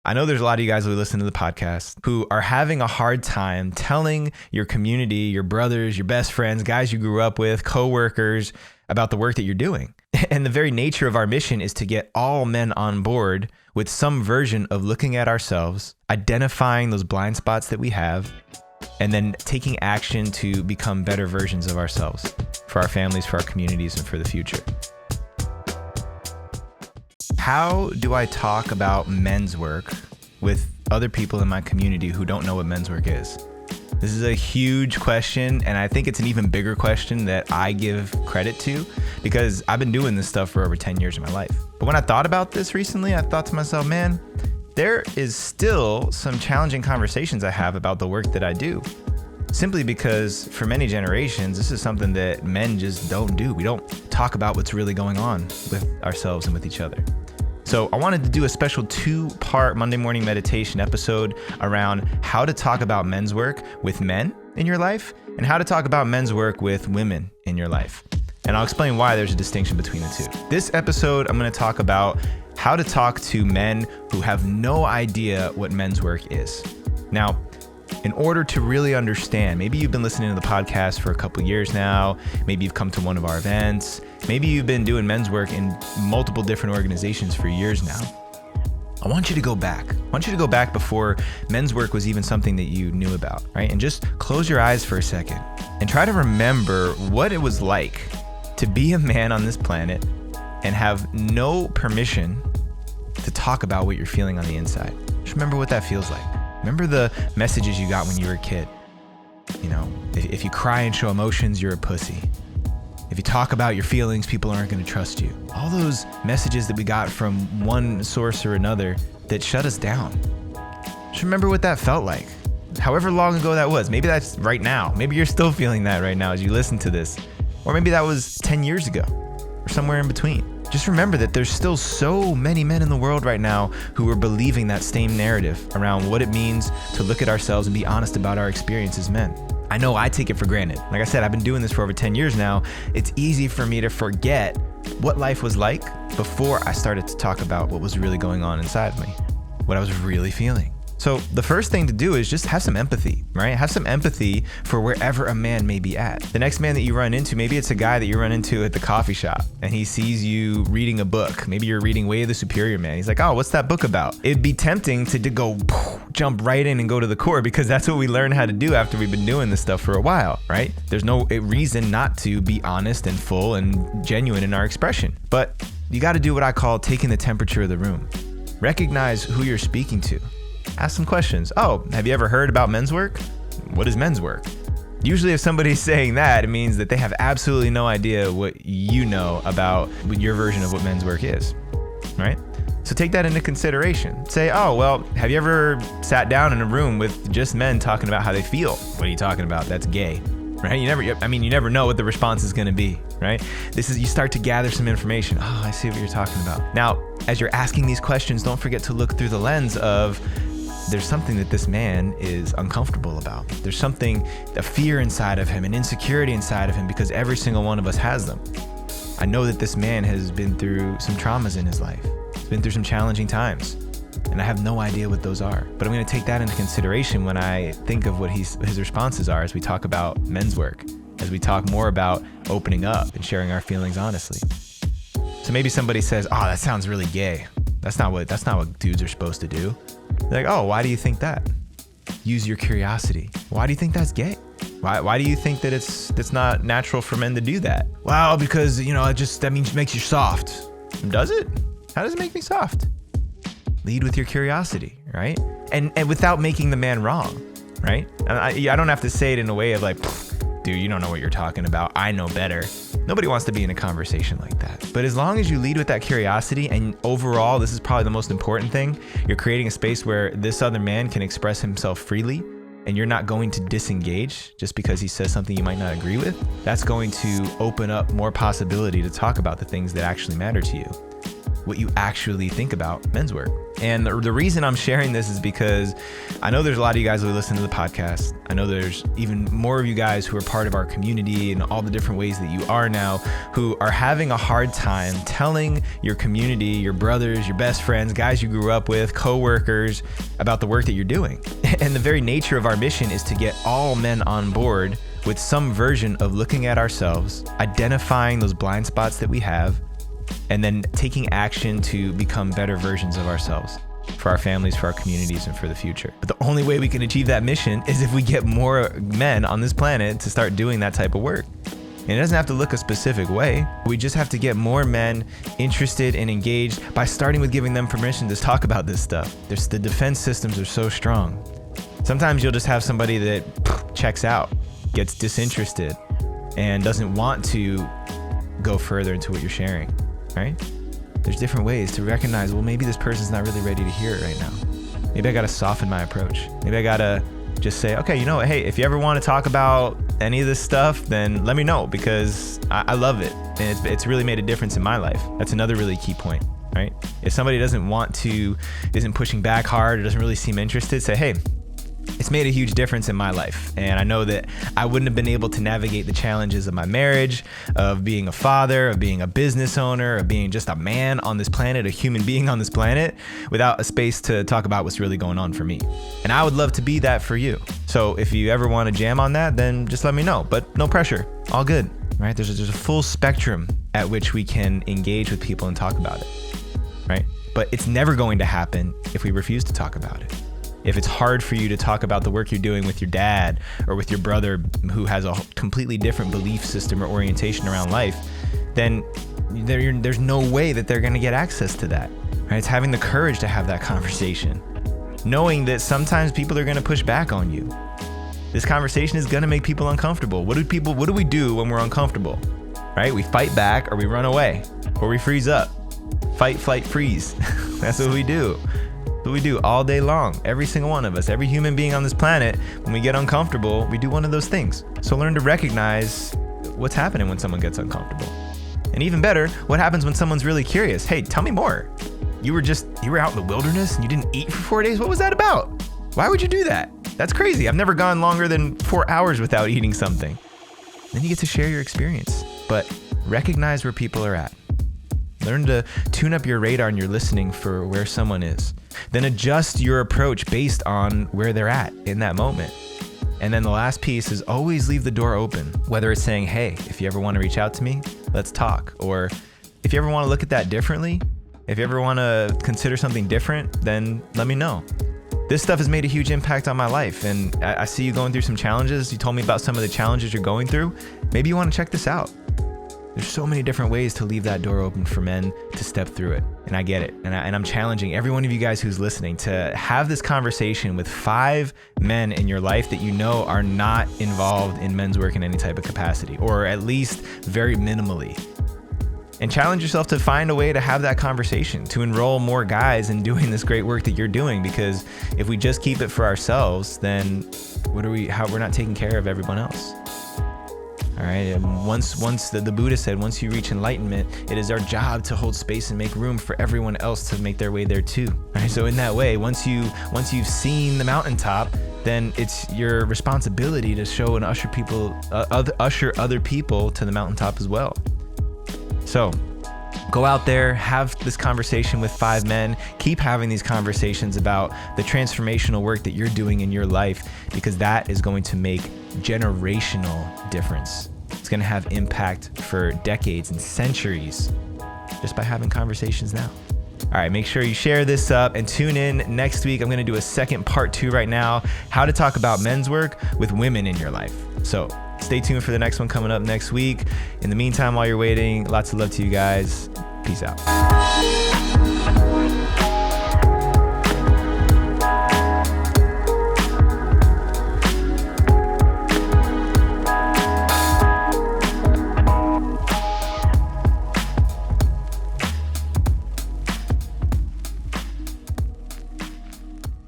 I know there's a lot of you guys who listen to the podcast who are having a hard time telling your community, your brothers, your best friends, guys you grew up with, coworkers about the work that you're doing. And the very nature of our mission is to get all men on board with some version of looking at ourselves, identifying those blind spots that we have, and then taking action to become better versions of ourselves for our families, for our communities, and for the future. How do I talk about men's work with other people in my community who don't know what men's work is? This is a huge question, and I think it's an even bigger question that I give credit to because I've been doing this stuff for over 10 years of my life. But when I thought about this recently, I thought to myself, man, there is still some challenging conversations I have about the work that I do. Simply because for many generations, this is something that men just don't do. We don't talk about what's really going on with ourselves and with each other. So I wanted to do a special 2-part Monday morning meditation episode around how to talk about men's work with men in your life and how to talk about men's work with women in your life. And I'll explain why there's a distinction between the two. This episode, I'm going to talk about how to talk to men who have no idea what men's work is. Now, in order to really understand, maybe you've been listening to the podcast for a couple years now, maybe you've come to one of our events, maybe you've been doing men's work in multiple different organizations for years now. I want you to go back. I want you to go back before men's work was even something that you knew about, right? And just close your eyes for a second and try to remember what it was like to be a man on this planet and have no permission to talk about what you're feeling on the inside. Just remember what that feels like. Remember the messages you got when you were a kid. You know, if you cry and show emotions, you're a pussy. If you talk about your feelings, people aren't going to trust you. All those messages that we got from one source or another that shut us down. Just remember what that felt like. However long ago that was. Maybe that's right now. Maybe you're still feeling that right now as you listen to this. Or maybe that was 10 years ago or somewhere in between. Just remember that there's still so many men in the world right now who are believing that same narrative around what it means to look at ourselves and be honest about our experience as men. I know I take it for granted. Like I said, I've been doing this for over 10 years now. It's easy for me to forget what life was like before I started to talk about what was really going on inside of me, what I was really feeling. So the first thing to do is just have some empathy, right? Have some empathy for wherever a man may be at. The next man that you run into, maybe it's a guy that you run into at the coffee shop and he sees you reading a book. Maybe you're reading Way of the Superior Man. He's like, oh, what's that book about? It'd be tempting to go jump right in and go to the core because that's what we learn how to do after we've been doing this stuff for a while, right? There's no reason not to be honest and full and genuine in our expression. But you got to do what I call taking the temperature of the room. Recognize who you're speaking to. Ask some questions. Oh, have you ever heard about men's work? What is men's work? Usually if somebody's saying that, it means that they have absolutely no idea what you know about your version of what men's work is, right? So take that into consideration. Say, oh, well, have you ever sat down in a room with just men talking about how they feel? What are you talking about? That's gay, right? You never know what the response is going to be, right? You start to gather some information. Oh, I see what you're talking about. Now, as you're asking these questions, don't forget to look through the lens of there's something that this man is uncomfortable about. There's something, a fear inside of him, an insecurity inside of him, because every single one of us has them. I know that this man has been through some traumas in his life. He's been through some challenging times, and I have no idea what those are. But I'm going to take that into consideration when I think of what his responses are as we talk about men's work, as we talk more about opening up and sharing our feelings honestly. So maybe somebody says, oh, that sounds really gay. That's not what dudes are supposed to do. They're like, oh, why do you think that? Use your curiosity. Why do you think that's gay? Why do you think that it's not natural for men to do that? Well, because, that means it makes you soft. Does it? How does it make me soft? Lead with your curiosity, right? And without making the man wrong, right? And I don't have to say it in a way of like, dude, you don't know what you're talking about. I know better. Nobody wants to be in a conversation like that. But as long as you lead with that curiosity, and overall, this is probably the most important thing, you're creating a space where this other man can express himself freely, and you're not going to disengage just because he says something you might not agree with. That's going to open up more possibility to talk about the things that actually matter to you, what you actually think about men's work. And the reason I'm sharing this is because I know there's a lot of you guys who listen to the podcast. I know there's even more of you guys who are part of our community and all the different ways that you are now, who are having a hard time telling your community, your brothers, your best friends, guys you grew up with, co-workers, about the work that you're doing. And the very nature of our mission is to get all men on board with some version of looking at ourselves, identifying those blind spots that we have, and then taking action to become better versions of ourselves for our families, for our communities, and for the future. But the only way we can achieve that mission is if we get more men on this planet to start doing that type of work. And it doesn't have to look a specific way. We just have to get more men interested and engaged by starting with giving them permission to talk about this stuff. The defense systems are so strong. Sometimes you'll just have somebody that checks out, gets disinterested, and doesn't want to go further into what you're sharing. Right? There's different ways to recognize, well, maybe this person's not really ready to hear it right now. Maybe I got to soften my approach. Maybe I got to just say, okay, you know what? Hey, if you ever want to talk about any of this stuff, then let me know, because I love it. And it's really made a difference in my life. That's another really key point, right? If somebody isn't pushing back hard or doesn't really seem interested, say, hey, it's made a huge difference in my life. And I know that I wouldn't have been able to navigate the challenges of my marriage, of being a father, of being a business owner, of being just a man on this planet, a human being on this planet, without a space to talk about what's really going on for me. And I would love to be that for you. So if you ever want to jam on that, then just let me know, but no pressure, all good, right? There's a full spectrum at which we can engage with people and talk about it, right? But it's never going to happen if we refuse to talk about it. If it's hard for you to talk about the work you're doing with your dad or with your brother who has a completely different belief system or orientation around life, then there's no way that they're going to get access to that. Right? It's having the courage to have that conversation, knowing that sometimes people are going to push back on you. This conversation is going to make people uncomfortable. What do we do when we're uncomfortable? Right? We fight back, or we run away, or we freeze up. Fight, flight, freeze. That's what we do. What we do all day long. Every single one of us, every human being on this planet, when we get uncomfortable, we do one of those things. So learn to recognize what's happening when someone gets uncomfortable. And even better, what happens when someone's really curious? Hey, tell me more. You were out in the wilderness and you didn't eat for 4 days. What was that about? Why would you do that? That's crazy. I've never gone longer than 4 hours without eating something. Then you get to share your experience, but recognize where people are at. Learn to tune up your radar and your listening for where someone is. Then adjust your approach based on where they're at in that moment. And then the last piece is always leave the door open, whether it's saying, hey, if you ever want to reach out to me, let's talk. Or if you ever want to look at that differently, if you ever want to consider something different, then let me know. This stuff has made a huge impact on my life. And I see you going through some challenges. You told me about some of the challenges you're going through. Maybe you want to check this out. There's so many different ways to leave that door open for men to step through it. And I get it. And I'm challenging every one of you guys who's listening to have this conversation with 5 men in your life that you know are not involved in men's work in any type of capacity, or at least very minimally. And challenge yourself to find a way to have that conversation, to enroll more guys in doing this great work that you're doing. Because if we just keep it for ourselves, then we're not taking care of everyone else. All right. Once the Buddha said, once you reach enlightenment, it is our job to hold space and make room for everyone else to make their way there too. All right. So in that way, once you've seen the mountaintop, then it's your responsibility to show and usher other people to the mountaintop as well. So go out there, have this conversation with 5 men, keep having these conversations about the transformational work that you're doing in your life, because that is going to make generational difference. It's going to have impact for decades and centuries just by having conversations now. All right, make sure you share this up and tune in next week. I'm going to do a second part 2 right now, how to talk about men's work with women in your life. So stay tuned for the next one coming up next week. In the meantime, while you're waiting, lots of love to you guys. Peace out.